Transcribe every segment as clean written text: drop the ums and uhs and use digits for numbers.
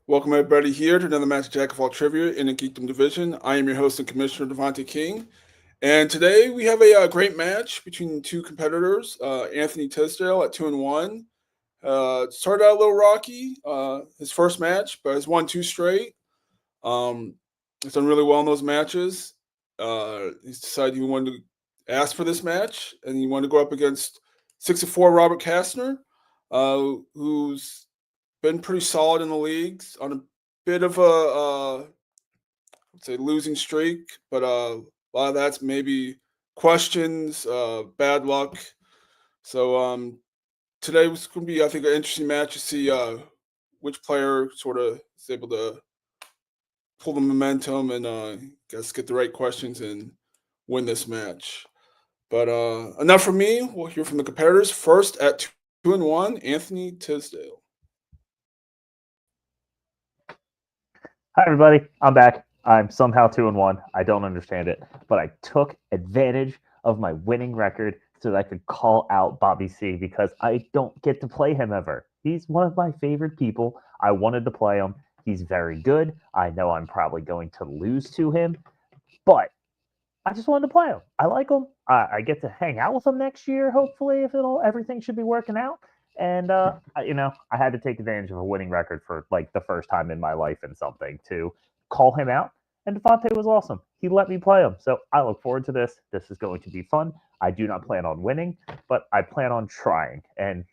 Welcome everybody here to another match of Jack of all Trivia in the Geekdom division. I am your host and commissioner, Devontae King. And today we have a great match between two competitors, Anthony Tisdall at 2-1. Started out a little rocky, his first match, but has won two straight. He's done really well in those matches. He's decided he wanted to ask for this match, and he wanted to go up against 6-4 Robert Castner, who's been pretty solid in the leagues on a bit of a, I'd say, losing streak, but a lot of that's maybe questions, bad luck. So today was going to be, I think, an interesting match to see which player sort of is able to pull the momentum and guess get the right questions and win this match. But enough from me. We'll hear from the competitors. First at 2-1, Anthony Tisdall. Hi, everybody. I'm back. I'm somehow 2-1. I don't understand it, but I took advantage of my winning record so that I could call out Bobby C because I don't get to play him ever. He's one of my favorite people. I wanted to play him. He's very good. I know I'm probably going to lose to him, but I just wanted to play him. I like him. I get to hang out with him next year, hopefully, if everything should be working out. And, I had to take advantage of a winning record for, like, the first time in my life and something to call him out. And Devontae was awesome. He let me play him. So I look forward to this. This is going to be fun. I do not plan on winning, but I plan on trying. And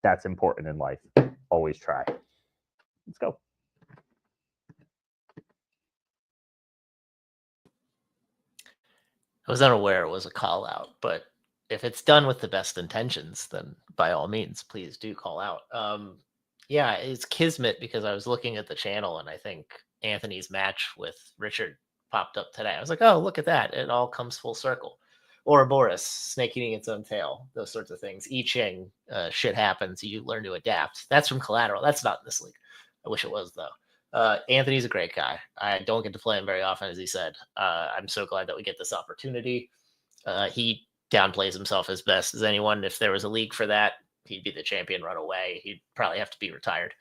that's important in life. Always try. Let's go. I was unaware it was a call out, but if it's done with the best intentions, then by all means, please do call out. Yeah, it's kismet because I was looking at the channel and I think Anthony's match with Richard popped up today. I was like, oh, look at that. It all comes full circle. Ouroboros, snake eating its own tail, those sorts of things. I Ching, shit happens. You learn to adapt. That's from Collateral. That's not in this league. I wish it was, though. Anthony's a great guy. I don't get to play him very often, as he said. I'm so glad that we get this opportunity. He downplays himself as best as anyone. If there was a league for that, he'd be the champion right away. He'd probably have to be retired.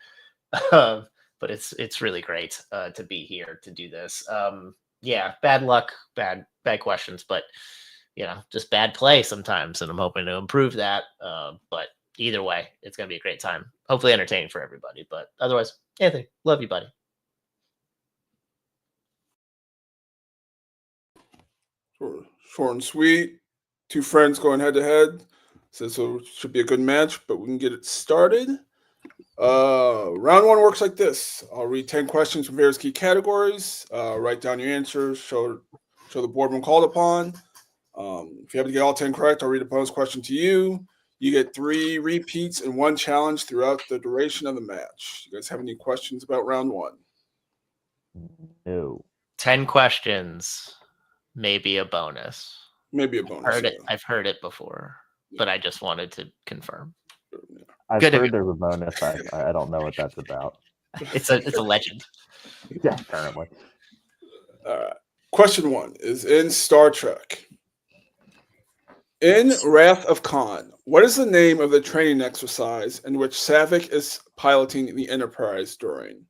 But it's really great to be here to do this. Yeah, bad luck, bad questions, but just bad play sometimes, and I'm hoping to improve that. But either way, it's going to be a great time. Hopefully entertaining for everybody. But otherwise, Anthony, love you, buddy. Short and sweet. Two friends going head to head. So it should be a good match, but we can get it started. Round one works like this. I'll read 10 questions from various key categories. Write down your answers. Show the board when called upon. If you have to get all 10 correct, I'll read the bonus question to you. You get 3 repeats and 1 challenge throughout the duration of the match. You guys have any questions about round one? No. 10 questions, maybe a bonus. Maybe a bonus. I've heard it before, but I just wanted to confirm. I've heard there's a bonus. I don't know what that's about. It's a legend. Yeah, apparently. All right. Question 1 is in Star Trek. In Wrath of Khan, what is the name of the training exercise in which Saavik is piloting the Enterprise during?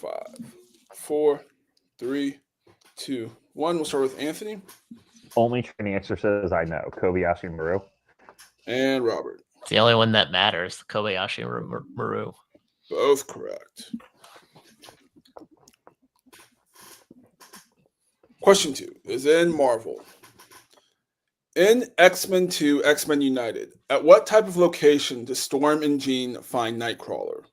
Five, 4, 3, 2, 1. We'll start with Anthony. Only training exercise I know, Kobayashi Maru. And Robert. It's the only one that matters, the Kobayashi Maru. Both correct. Question 2 is in Marvel. In X-Men 2, X-Men United, at what type of location does Storm and Jean find Nightcrawler?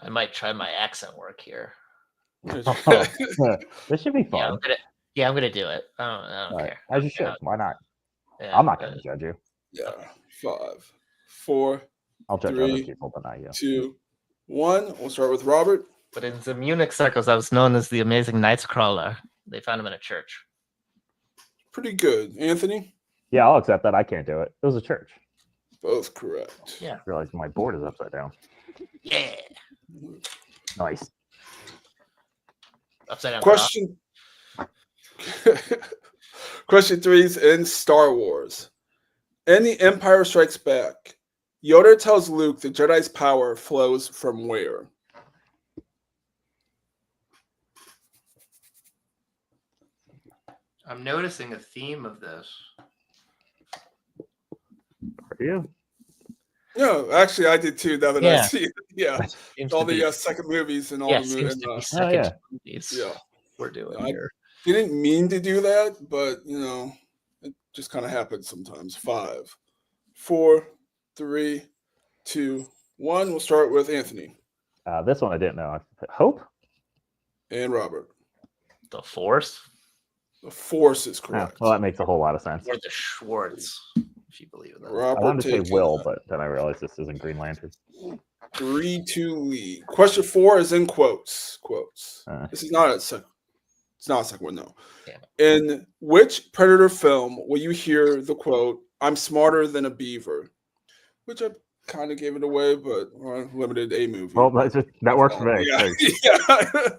I might try my accent work here. This should be fun. Yeah, I'm gonna do it. I don't care. As you should. Why not? Yeah, I'm not going to judge you. Yeah. 5, 4, I'll judge 3, other people, but not you. 2, 1. We'll start with Robert. But in the Munich circles, I was known as the Amazing Nightcrawler. They found him in a church. Pretty good. Anthony? Yeah, I'll accept that. I can't do it. It was a church. Both correct. Yeah. I realized my board is upside down. Yeah. Nice. Upside down. Question. Question 3 is in Star Wars. In The Empire Strikes Back, Yoda tells Luke the Jedi's power flows from where? I'm noticing a theme of this. For you? No, actually, I did too. Now that I Yeah. see it, yeah, Seems all to the be, second movies and all yeah, the seems movies. to be second movies Yeah, we're doing I- here. didn't mean to do that, but it just kind of happens sometimes. 5, 4, 3, 2, 1. We'll start with Anthony This one I didn't know. Hope? and Robert. The Force The Force is Oh, correct. well, that makes a whole lot of sense. or the Schwartz, if you believe in that. I Robert wanted to say taking Will, that. but then I realized this isn't Green Lantern. 3-2 lead. Question 4 is in quotes. Quotes. This is not a second. It's not a second one, no. Damn it. In which Predator film will you hear the quote, "I'm smarter than a beaver"? Which I kind of gave it away, but limited a movie. Well, that works for me. Yeah. 'cause Yeah.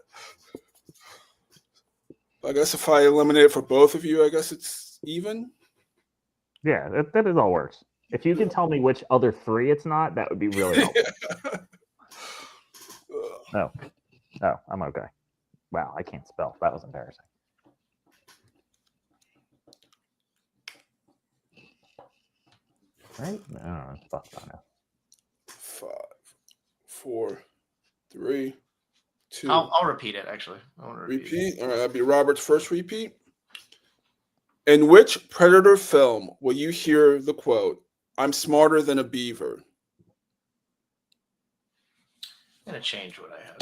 I guess if I eliminate it for both of you, I guess it's even. Yeah, that is all works. If you can tell me which other 3 it's not, that would be really helpful. Oh, I'm okay. Wow, I can't spell. That was embarrassing. Right? No, fuck that. 5, 4, 3, 2. I'll repeat it, actually. I want to Repeat. All right, that'd be Robert's first repeat. In which Predator film will you hear the quote, "I'm smarter than a beaver"? I'm going to change what I have.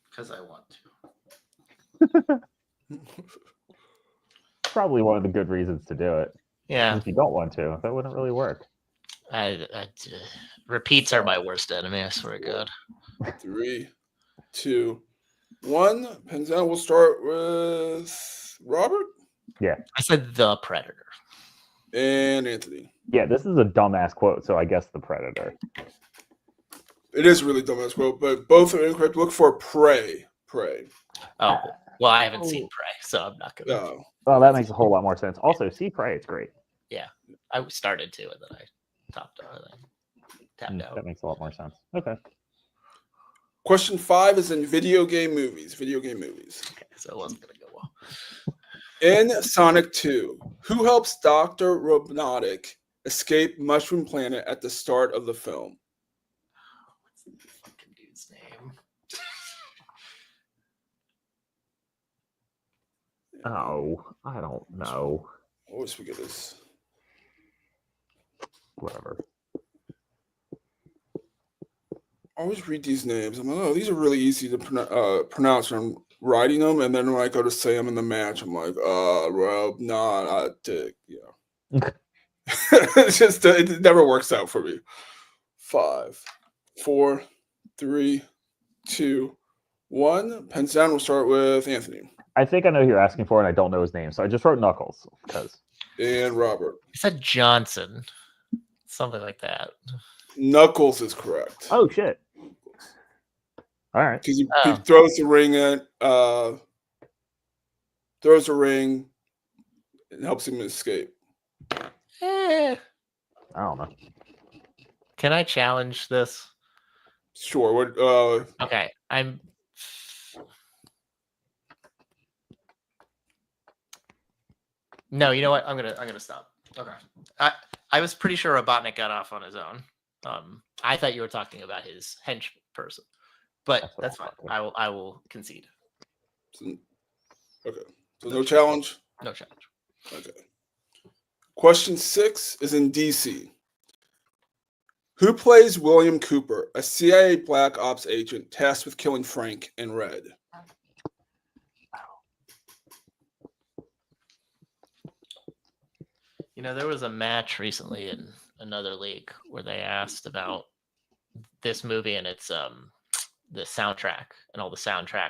Because I want to. Probably one of the good reasons to do it. Yeah, If you don't want to, that wouldn't really work. repeats are my worst enemy. I swear to God. 3, 2, 1. Pens down. We'll start with Robert I said the Predator. and Anthony. Yeah, this is a dumbass quote, so I guess the Predator. It is a really dumbass quote, but both are incorrect. Look for prey. Prey. Oh, well, I haven't seen Prey, so I'm not gonna. No. Well, that makes a whole lot more sense. Also, see Prey, it's great. I started to, and then I tapped out. That makes a lot more sense. Okay. Question 5 is in video game movies. Video game movies. Okay, so it wasn't gonna go well. In Sonic 2, who helps Dr. Robotnik escape Mushroom Planet at the start of the film? What's the fucking dude's name? Oh, I don't know. I always forget this. Whatever. I always read these names. I'm like, oh, these are really easy to pronounce when I'm writing them. And then when I go to say them in the match, I'm like, Robotnik. Yeah. It's just, it never works out for me. 5, 4, 3, 2, 1. Pens down. We'll start with Anthony I think I know who you're asking for, and I don't know his name, so I just wrote Knuckles because and Robert. I said Johnson, something like that. Knuckles is correct. oh shit. All right. Because he Oh. throws the ring at, throws the ring and helps him escape. Eh, I don't know. can I challenge this? Sure. What? Okay, I'm. No, you know what? I'm gonna stop. Okay. I was pretty sure Robotnik got off on his own. I thought you were talking about his hench person, but That's what that's I fine. thought. I will concede. Okay. So no challenge. No challenge. Okay. Question 6 is in DC. Who plays William Cooper, a CIA Black Ops agent tasked with killing Frank in Red? You know, there was a match recently in another league where they asked about this movie and its the soundtrack, and all the soundtrack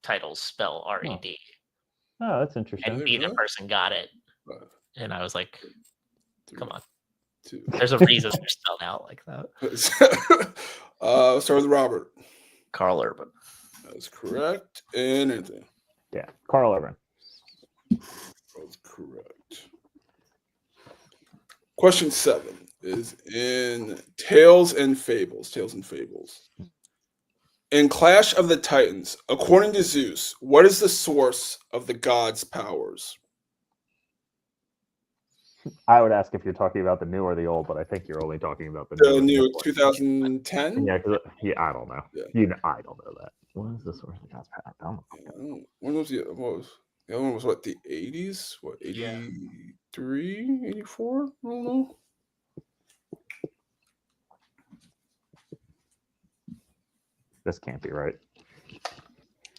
titles spell RED. Oh, that's interesting. And There you neither go. person got it. 5, And I was like, 3, come on. 2. There's a reason they're spelled out like that. Let's start with Robert. Carl Urban. That's correct. And Anthony. Yeah, Carl Urban. That's correct. Question 7 is in Tales and Fables. Tales and Fables. In Clash of the Titans, according to Zeus, what is the source of the gods' powers? I would ask if you're talking about the new or the old, but I think you're only talking about the The new. new 2010? Yeah, I don't know. Yeah. I don't know that. What is the source of God's power? I don't know. When was the other one? Was what, the 80s? What, 83, 84? I don't know. This can't be right.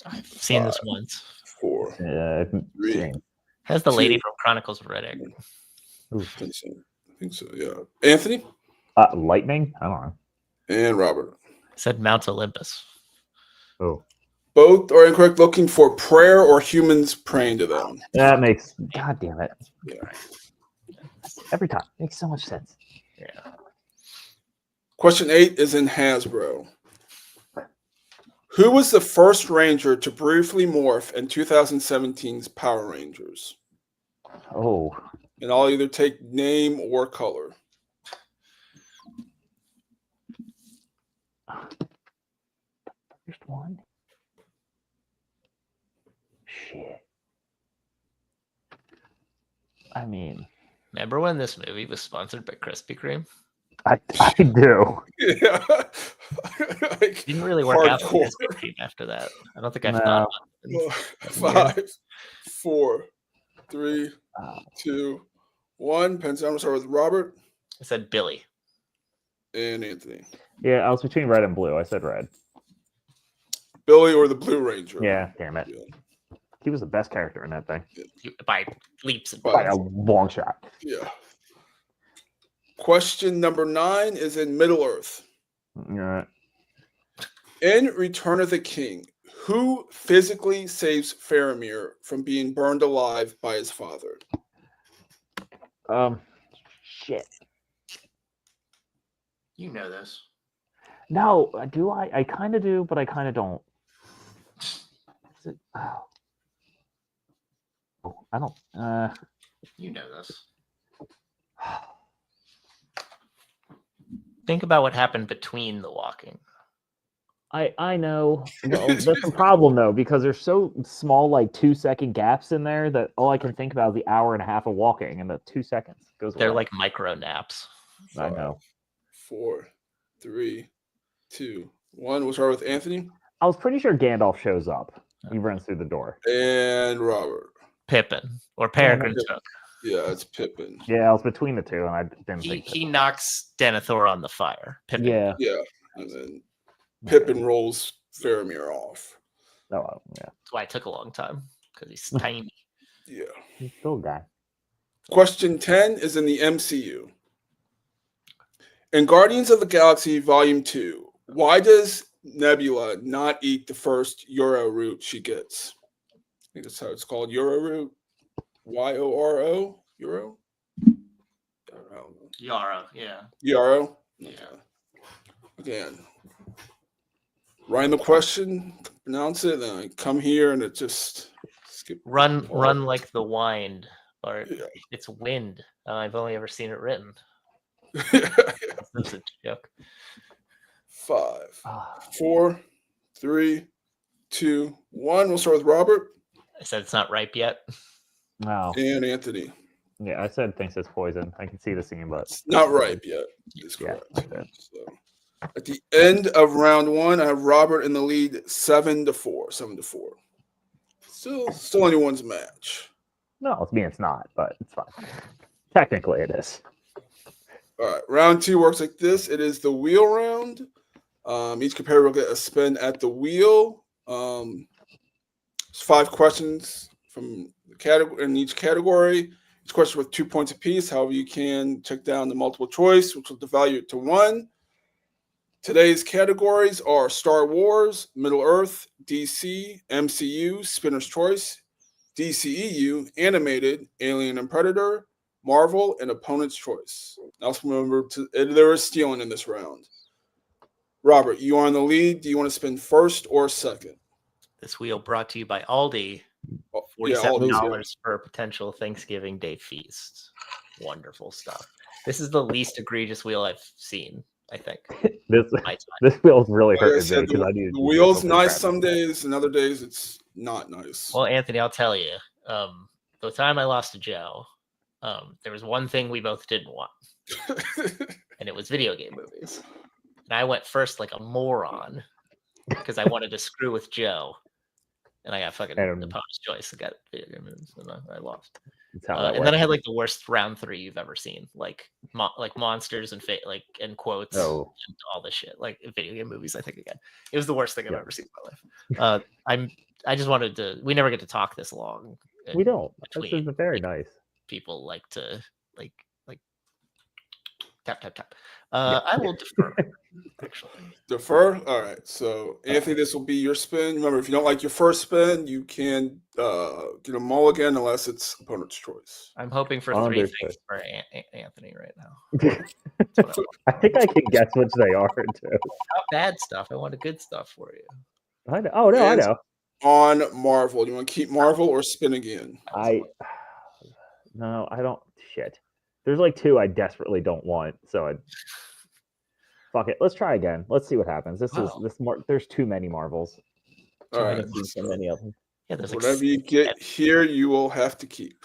I've seen this once. 4, Yeah, 3. Has the lady 2. from Chronicles of Riddick. I think so, yeah. Anthony? Lightning? I don't know. And Robert. Said Mount Olympus. Oh, Both are incorrect. Looking for prayer or humans praying to them. that makes. God damn it! Yeah. Every time makes so much sense. Yeah. Question 8 is in Hasbro. Who was the first Ranger to briefly morph in 2017's Power Rangers? Oh, And I'll either take name or color. first one. Shit. I mean, Remember when this movie was sponsored by Krispy Kreme? I do. Yeah. Like, Didn't really work out for hardcore. Krispy Kreme after that. I don't think I've No. thought about it. 5, 4, 3, Oh, 2, 1. Pens down. We'll start with Robert I said Billy. and Anthony. yeah, I was between red and blue. I said red. Billy or the Blue Ranger? Yeah, damn it. Yeah. He was the best character in that thing By leaps and by bounds. a long shot. Yeah. Question number 9 is in Middle Earth. Yeah. In Return of the King, who physically saves Faramir from being burned alive by his father? Shit. You know this. No, do I? I kind of do, but I kind of don't. Is it? Oh, I don't. You know this. Think about what happened between the walking. I know. Well, that's a problem though, because there's so small, like 2-second gaps in there that all I can think about is the hour and a half of walking, and the 2 seconds goes. They're away. like micro naps. I know. 4, 3, 2, 1. We'll start with Anthony I was pretty sure Gandalf shows up. He runs through the door. and Robert. Pippin or Peregrine Took. Yeah, it's Pippin. Yeah, I was between the two, and I didn't He think. he knocks Denethor on the fire. Pippin. Yeah. Yeah, and then Pippin rolls Faramir off. Oh, yeah. That's why it took a long time because he's tiny. Yeah. He's still a guy. Question 10 is in the MCU. In Guardians of the Galaxy Volume 2, why does Nebula not eat the first Euro root she gets? I think that's how it's called, Euro root. Yoro? Euro? I don't know. Yara, yeah. Euro? Yeah. Again. Write the question, pronounce it, then I come here and it just skip. Run like the wind, or Yeah. it's wind. I've only ever seen it written. That's a joke. 5, Ah, 4, 3, 2, 1. We'll start with Robert I said it's not ripe yet. no. and Anthony. Yeah, I said thinks it's poison. I can see the scene, but It's not ripe yet. Is Yeah, correct. okay. So, at the end of round 1, I have Robert in the lead 7-4. 7-4. Still anyone's match. no, I mean it's not, but it's fine. Technically, it is. All right, round 2 works like this. It is the wheel round. Each competitor will get a spin at the wheel. There's 5 questions from the category in each category. Each question with 2 points apiece. However, you can check down the multiple choice, which will devalue it to 1. Today's categories are Star Wars, Middle Earth, DC, MCU, Spinner's Choice, DCEU, Animated, Alien and Predator, Marvel, and Opponent's Choice. Now remember, there is stealing in this round. Robert, you are in the lead. Do you want to spin first or second? This wheel brought to you by Aldi. Yeah, $47 Aldi's, for a potential Thanksgiving Day feast. Wonderful stuff. This is the least egregious wheel I've seen, I think. This wheel's really Like I hurting me said, because I need the wheel's nice some days, and other days it's not nice. Well, Anthony, I'll tell you. The time I lost to Joe, there was one thing we both didn't want, and it was video game movies. And I went first like a moron because I wanted to screw with Joe, and I got fucking Opponent's Choice. I got video game movies, and I lost. And then I had like the worst round 3 you've ever seen, like monsters and and quotes and all this shit, like video game movies. I think again, it was the worst thing I've ever seen in my life. I just wanted to. We never get to talk this long. We don't. This is very nice. People like to like tap tap tap. I will defer. Actually, defer. All right. So Anthony, this will be your spin. Remember, if you don't like your first spin, you can get a mulligan unless it's Opponent's Choice. I'm hoping for 3 things for Anthony right now. I think I can guess which they are too. Not bad stuff. I want good stuff for you. I know. Oh no, I know. On Marvel, do you want to keep Marvel or spin again? No, I don't. Shit. There's like 2 I desperately don't want, so fuck it. Let's try again. Let's see what happens. There's too many Marvels. All right. So many of them. Yeah, there's whatever you get here, you will have to keep.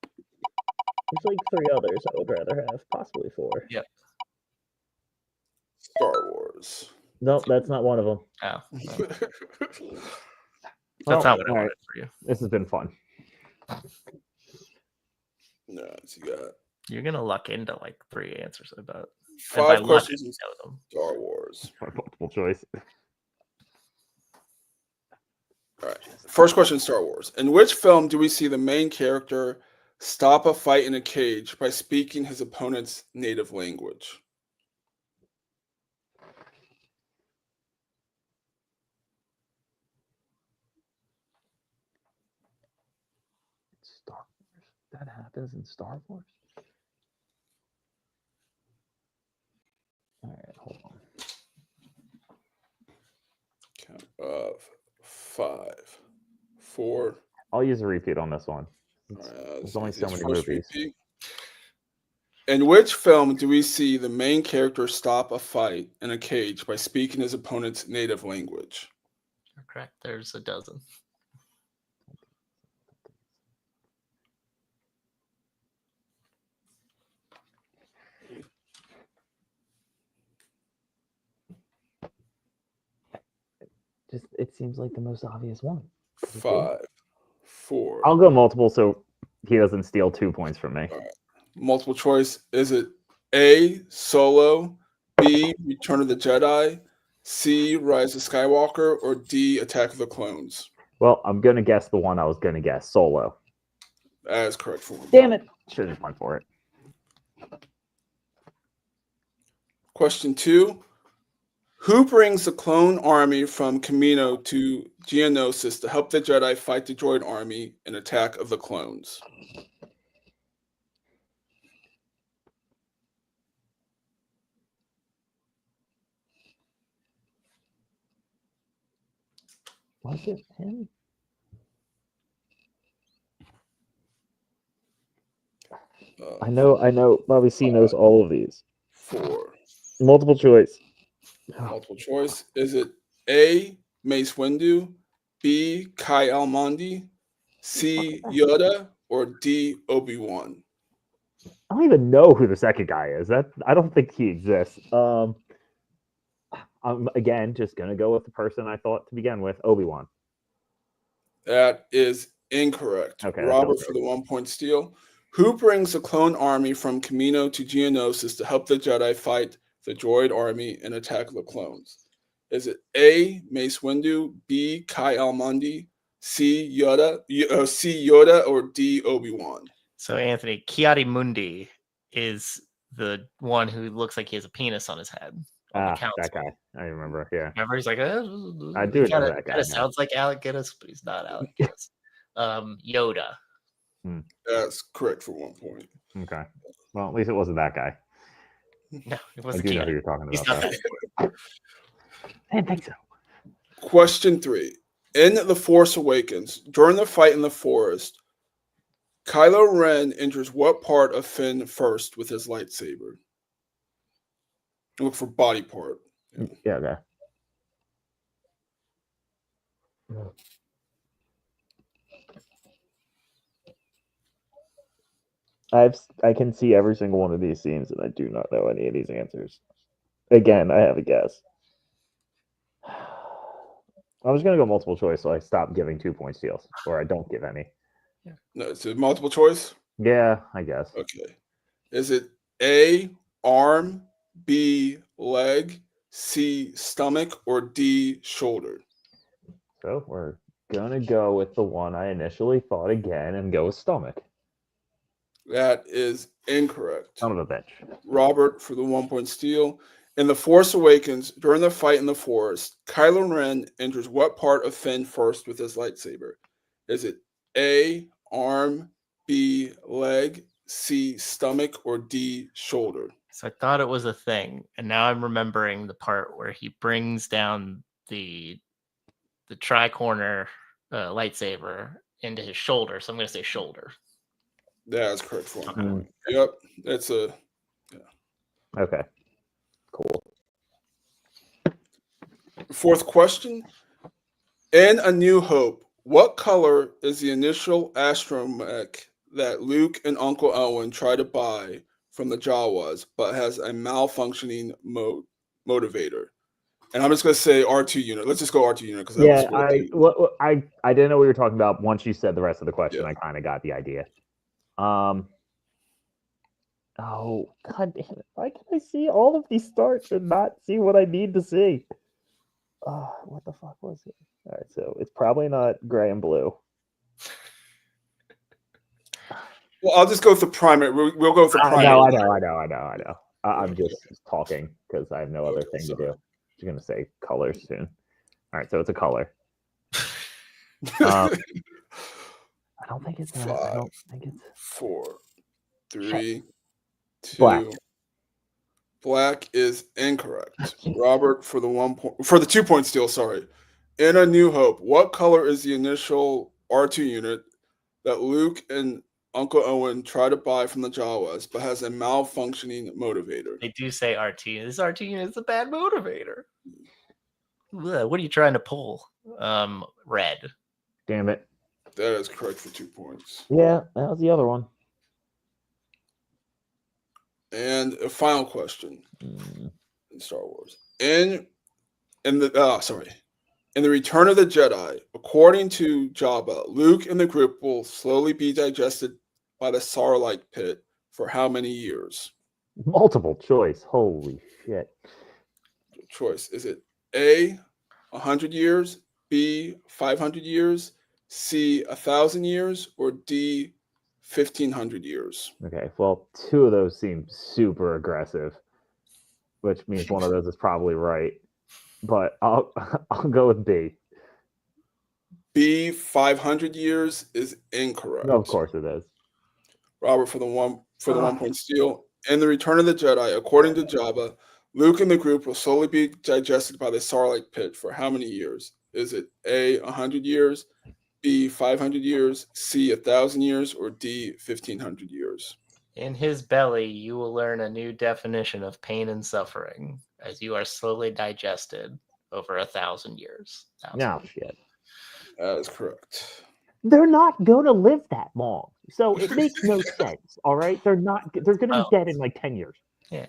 There's like 3 others I would rather have, possibly 4. Yep. Star Wars. Nope, that's not one of them. Oh. That's not what I wanted for you. This has been fun. No, you got. You're gonna luck into like 3 answers, I bet. 5 questions in Star Wars. Multiple choice. All right. First question: Star Wars. In which film do we see the main character stop a fight in a cage by speaking his opponent's native language? Star Wars. That happens in Star Wars? All right, hold on. Count of 5, 4. I'll use a repeat on this one. There's only so many movies. Repeat. In which film do we see the main character stop a fight in a cage by speaking his opponent's native language? You're correct. There's a dozen. It seems like the most obvious one. 5, 4. I'll go multiple so he doesn't steal 2 points from me. Right. Multiple choice. Is it A, Solo, B, Return of the Jedi, C, Rise of Skywalker, or D, Attack of the Clones? Well, I'm going to guess the one I was going to guess, Solo. That is correct for me. Damn it. Should have just went for it. Question 2. Who brings the clone army from Kamino to Geonosis to help the Jedi fight the droid army in Attack of the Clones? Was it him? I know. Bobby C knows all of these. 4. Multiple choice. Multiple choice. Is it A, Mace Windu, B, Kai Almondi, C, Yoda, or D, Obi-Wan? I don't even know who the second guy is. I don't think he exists. I'm again just gonna go with the person I thought to begin with, Obi-Wan. That is incorrect. Okay, Robert for the 1-point steal. Who brings the clone army from Kamino to Geonosis to help the Jedi fight the droid army and Attack of the Clones? Is it A, Mace Windu, B, Kai Almondi, C, Yoda, or D, Obi-Wan? So, Anthony, Ki-Adi-Mundi is the one who looks like he has a penis on his head. That guy. I remember, yeah. Remember, he's like, I do know that guy. Kind of sounds like Alec Guinness, but he's not Alec Guinness. Yoda. That's correct for 1 point. Okay. Well, at least it wasn't that guy. No, it I wasn't do know who canon. you're talking He's about. not Though. that. I didn't think so. Question 3. In The Force Awakens, during the fight in the forest, Kylo Ren enters what part of Finn first with his lightsaber? Look for body part. Yeah, okay. I can see every single one of these scenes, and I do not know any of these answers. Again, I have a guess. I was gonna go multiple choice, so I stopped giving 2-point steals, or I don't give any. No, it's a multiple choice. Yeah, I guess. Okay. Is it A, arm, B, leg, C, stomach, or D, shoulder? So we're gonna go with the one I initially thought again and go with stomach. That is incorrect. Son of a bitch. Robert for the 1-point steal. In The Force Awakens, during the fight in the forest, Kylo Ren enters what part of Finn first with his lightsaber? Is it A, arm, B, leg, C, stomach, or D, shoulder? So I thought it was a thing, and now I'm remembering the part where he brings down the tri-corner lightsaber into his shoulder. So I'm going to say shoulder. That's correct for him. Mm, Yep, that's a okay. Cool. fourth question. In A New Hope, what color is the initial astromech that Luke and Uncle Owen try to buy from the Jawas, but has a malfunctioning motivator? And I'm just going to say R2 unit. Let's just go R2 unit because Yeah, I didn't know what you were talking about. Once you said the rest of the question, Yeah. I kind of got the idea. Oh, god damn it. Why can I see all of these starts and not see what I need to see? Oh, what the fuck was it? All right, so it's probably not gray and blue. Well, I'll just go with the primary. We'll go with the primary. I know. I'm just talking because I have no other thing to do. I'm going to say colors soon. All right, so it's a color. I don't think it's that. I don't think it's 4, 3, 2. Black. Black is incorrect. Robert for the 2-point steal. Sorry. In A New Hope, what color is the initial R2 unit that Luke and Uncle Owen try to buy from the Jawas, but has a malfunctioning motivator? They do say RT. This RT unit is a bad motivator. Ugh, what are you trying to pull? Red. Damn it. That is correct for 2 points. Yeah, that was the other one. And a final question in Star Wars. In the Return of the Jedi, according to Jabba, Luke and the group will slowly be digested by the Sarlacc pit for how many years? Multiple choice. Holy shit. Choice. Is it A, 100 years, B, 500 years, C, 1,000 years, or D, 1,500 years? Okay, well, 2 of those seem super aggressive, which means one of those is probably right. But I'll go with B. B, 500 years is incorrect. No, of course it is. Robert for the 1-point steal. In the Return of the Jedi, according to Jabba, Luke and the group will slowly be digested by the Sarlacc pit for how many years? Is it A, 100 years, B, 500 years, C, 1,000 years, or D, 1,500 years? In his belly, you will learn a new definition of pain and suffering as you are slowly digested over 1,000 years. No shit. That is correct. They're not going to live that long, so it makes no sense. All right, they're not. They're going to be dead in like 10 years. Yeah,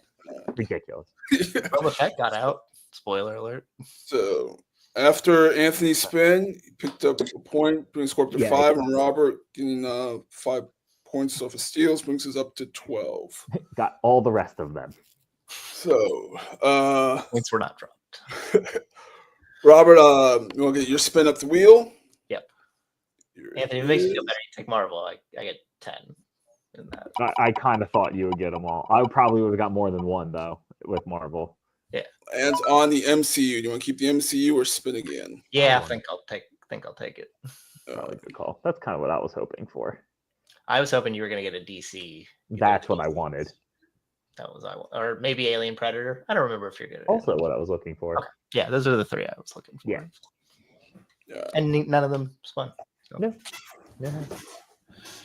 ridiculous. Boba Fett got out. Spoiler alert. So after Anthony's spin, he picked up a point, brings score up to 5, and Robert getting 5 points off of steals brings us up to 12. Got all the rest of them. So points were not dropped. Robert, you want to get your spin up the wheel? Yep. Anthony, if it makes you feel better, you take Marvel. I get 10 in that. I kind of thought you would get them all. I probably would have got more than one though with Marvel. Yeah. And on the MCU, do you want to keep the MCU or spin again? Yeah, I think I'll take it. Probably a good call. That's kind of what I was hoping for. I was hoping you were going to get a DC. That's what I wanted. That was or maybe Alien Predator. I don't remember if you're good. Also, what I was looking for. Okay. Yeah, those are the three I was looking for. Yeah. And none of them was fun. So. No. Yeah.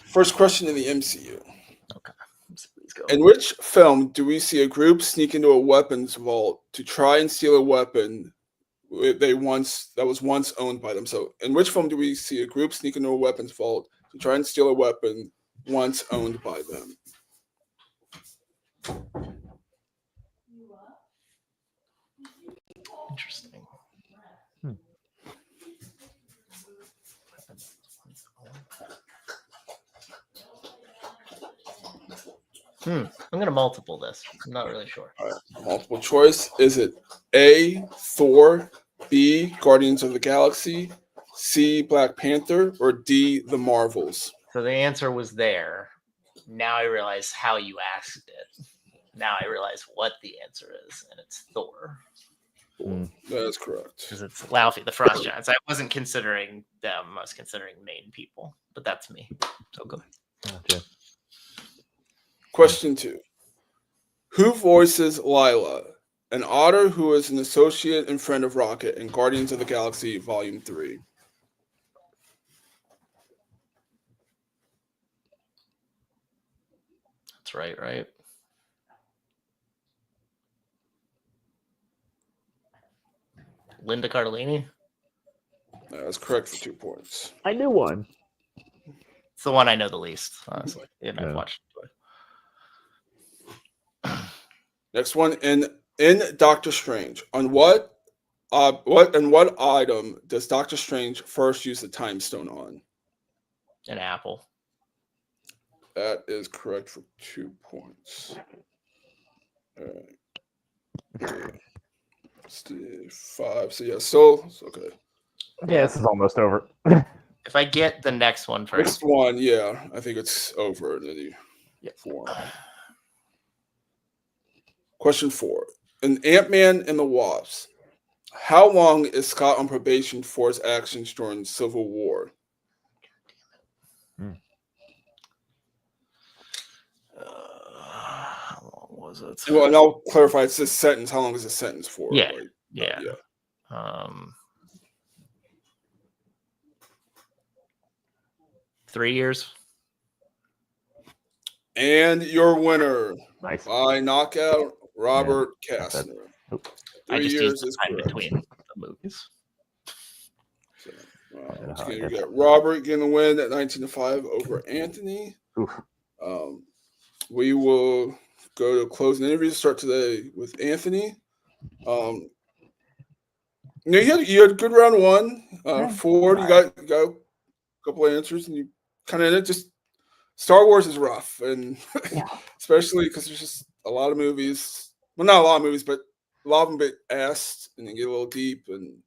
First question in the MCU. Okay. Please go. In which film do we see a group sneak into a weapons vault to try and steal a weapon that was once owned by them? So, in which film do we see a group sneak into a weapons vault to try and steal a weapon once owned by them? Interesting. I'm going to multiple this. I'm not really sure. All right. Multiple choice. Is it A, Thor, B, Guardians of the Galaxy, C, Black Panther, or D, The Marvels? So the answer was there. Now I realize how you asked it. Now I realize what the answer is, and it's Thor. That is correct. Because it's Laufey, the Frost Giants. I wasn't considering them. I was considering main people, but that's me. So go ahead. Gotcha. Question 2. Who voices Lila, an otter who is an associate and friend of Rocket in Guardians of the Galaxy Volume 3? That's right. Linda Cardellini? That's correct for 2 points. I knew one. It's the one I know the least, honestly. And Yeah. I've watched it. Next one, in Doctor Strange, on what item does Doctor Strange first use the time stone on? An apple. That is correct for 2 points. All right. 5. So yeah, so okay. Yeah, this is almost over. If I get the next one first. Next one, yeah, I think it's over. Yeah. 4. Question 4. In Ant-Man and the Wasp, how long is Scott on probation for his actions during Civil War? How long was it? Well, and I'll clarify. It's this sentence. How long is this sentence for? Yeah. Like, Yeah. yeah. 3 years. And your winner Nice. by knockout, Robert Castner. I 3 just years used the is time correct. between the movies. So, once again, you got Robert getting the win at 19-5 over Anthony. Oof. We will go to closing interviews. Start today with Anthony. You had a good round 1. Ford, you got a couple of answers, and you kind of just Star Wars is rough, and especially because there's just a lot of movies. Well, not a lot of movies, but a lot of them get asked and they get a little deep, and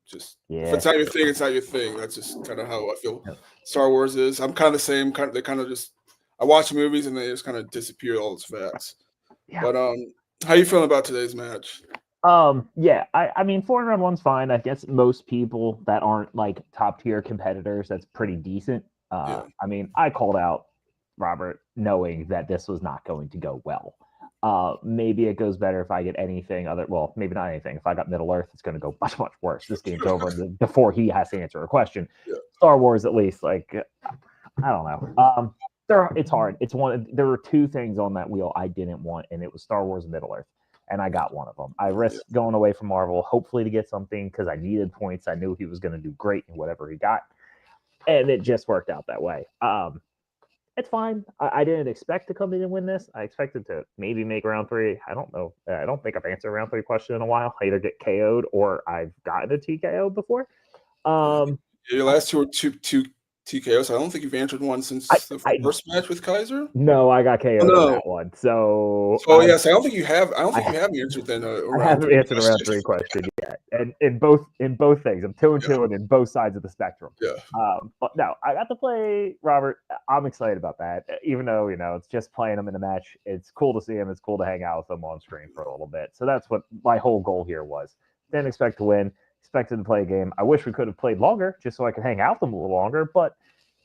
just if it's not your thing, it's not your thing. That's just kind of how I feel. Star Wars is. I'm kind of the same. They kind of just I watch movies and they just kind of disappear all as fast. Yeah. But how you feeling about today's match? I mean, 4-round-1's fine. I guess most people that aren't like top tier competitors, that's pretty decent. I mean, I called out Robert knowing that this was not going to go well. Maybe it goes better if I get anything other. Well, maybe not anything. If I got Middle Earth, it's going to go much, much worse. This game's over before he has to answer a question. Yeah. Star Wars, at least, like, I don't know. It's hard. There were 2 things on that wheel I didn't want, and it was Star Wars and Middle Earth. And I got one of them. I risked going away from Marvel, hopefully to get something because I needed points. I knew he was going to do great in whatever he got. And it just worked out that way. It's fine. I didn't expect to come in and win this. I expected to maybe make round 3. I don't know. I don't think I've answered a round 3 question in a while. I either get KO'd or I've gotten a TKO before. Your last 2 were two TKOs. I don't think you've answered one since the first match with Kaiser. No, I got KO'd on that one. So yes, I don't think you have. I don't think you have answered then. I haven't answered a round 3 question yet, and in both things, I'm 2-2 and in both sides of the spectrum. Yeah. But no, I got to play Robert. I'm excited about that, even though it's just playing him in a match. It's cool to see him. It's cool to hang out with him on screen for a little bit. So that's what my whole goal here was. Didn't expect to win. expected to play a game. I wish we could have played longer just so I could hang out with him a little longer, but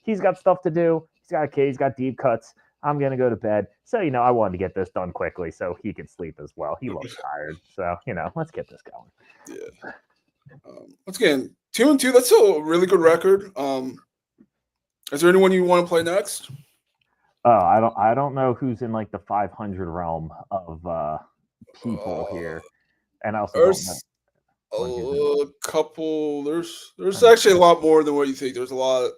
he's got stuff to do. He's got a kid. He's got deep cuts. I'm going to go to bed. So, I wanted to get this done quickly so he can sleep as well. He looks tired. So, let's get this going. Yeah. Once again, 2-2. That's still a really good record. Is there anyone you want to play next? Oh, I don't know who's in like the 500 realm of people here, and I also don't know. A couple. There's actually a lot more than what you think. There's a lot.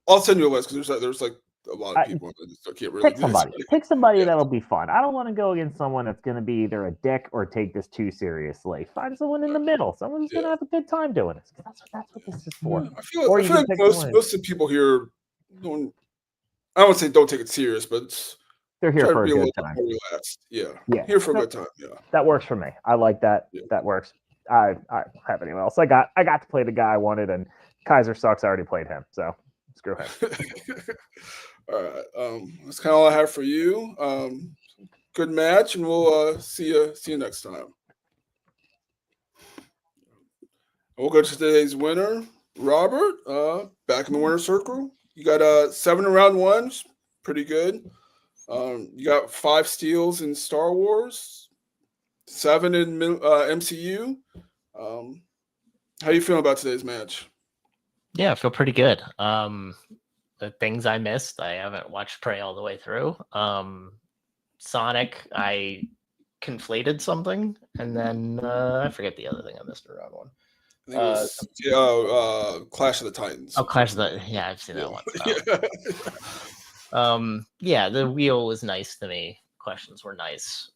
I'll send you a list because there's like a lot of people. I can't really pick somebody. Pick somebody that'll be fun. I don't want to go against someone that's going to be either a dick or take this too seriously. Find someone in the middle. Someone who's going to have a good time doing this. That's what this is for. I feel like most of the people here don't. I won't say don't take it serious, but they're here for a good time. More relaxed. Yeah. Here for a good time. Yeah, that works for me. I like that. Yeah. That works. I don't have anyone else. I got to play the guy I wanted, and Kaiser sucks. I already played him, so screw him. All right. That's kind of all I have for you. Good match, and we'll see you next time. We'll go to today's winner, Robert. Back in the winner's circle. You got 7 in round 1, pretty good. You got 5 steals in Star Wars, 7 in MCU. How you feeling about today's match? Yeah, I feel pretty good. The things I missed, I haven't watched Prey all the way through. Sonic, I conflated something, and then I forget the other thing I missed in round 1. I think it was Clash of the Titans. Oh, Clash of the I've seen that one. So. The wheel was nice to me. Questions were nice.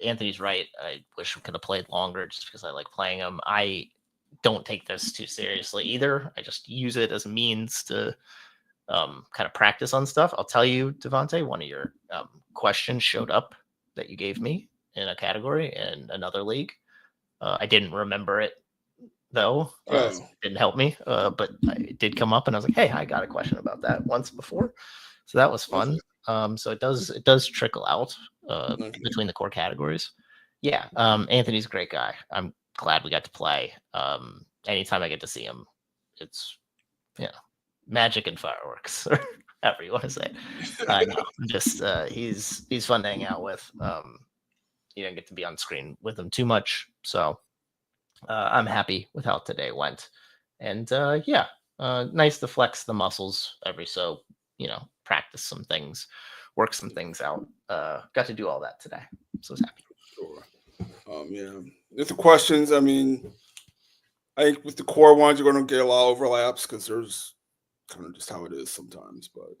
Anthony's right. I wish we could have played longer just because I like playing them. I don't take this too seriously either. I just use it as a means to kind of practice on stuff. I'll tell you, Devontae, one of your questions showed up that you gave me in a category in another league. I didn't remember it though. It didn't help me, but it did come up, and I was like, "Hey, I got a question about that once before," so that was fun. So it does trickle out between the core categories. Yeah, Anthony's a great guy. I'm glad we got to play. Anytime I get to see him, it's magic and fireworks, or however you want to say it. I know, just he's fun to hang out with. You don't get to be on screen with him too much, so I'm happy with how today went. And nice to flex the muscles every so practice some things, work some things out. Got to do all that today, so I was happy. Sure. With the questions, I mean, I think with the core ones, you're going to get a lot of overlaps because there's kind of just how it is sometimes, but.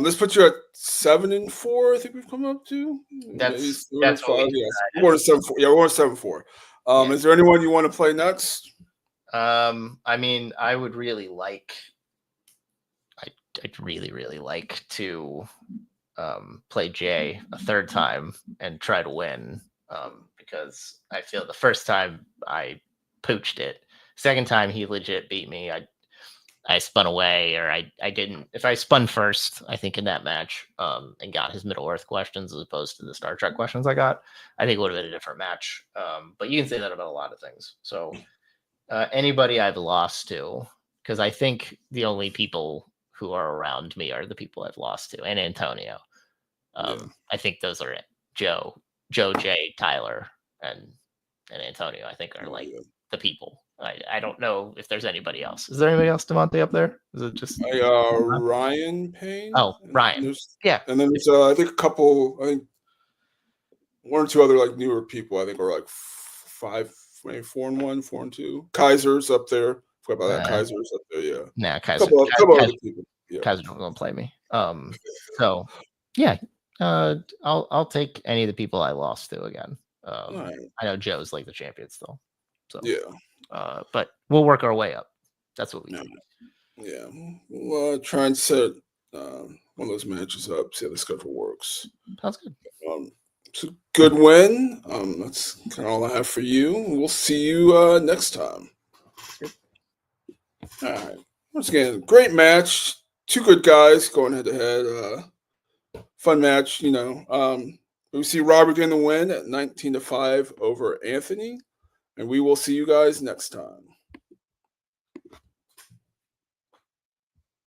This puts you at 7-4. I think we've come up to. That's 5. We're going to 7-4. Yeah, we're going to 7-4. Is there anyone you want to play next? I mean, I would really like. I'd really, really like to play Jay a third time and try to win. Because I feel the first time I pooched it. Second time he legit beat me. I spun away, or I didn't. If I spun first, I think in that match, and got his Middle Earth questions as opposed to the Star Trek questions I got, I think it would have been a different match. But you can say that about a lot of things. So anybody I've lost to, because I think the only people who are around me are the people I've lost to, and Antonio. I think those are it. Joe, Jay, Tyler, and Antonio, I think are like the people. I don't know if there's anybody else. Is there anybody else, Devontae, up there? Is it just Ryan Payne? Oh, Ryan. Yeah. And then there's I think a couple. I think 1 or 2 other like newer people. I think are like 5, maybe 4-1, 4-2. Kaiser's up there. Forgot about that. Kaiser's up there. Yeah. Nah, Kaiser. Couple other people. Yeah. Kaiser's not gonna play me. So yeah. I'll take any of the people I lost to again. Right. I know Joe's like the champion still. So yeah. But we'll work our way up. That's what we do. Yeah. We'll try and set one of those matches up, see how the schedule works. Sounds good. It's a good win. That's kind of all I have for you. We'll see you next time. All right. Once again, great match. 2 good guys going head to head. Fun match, We see Robert getting the win at 19-5 over Anthony. And we will see you guys next time.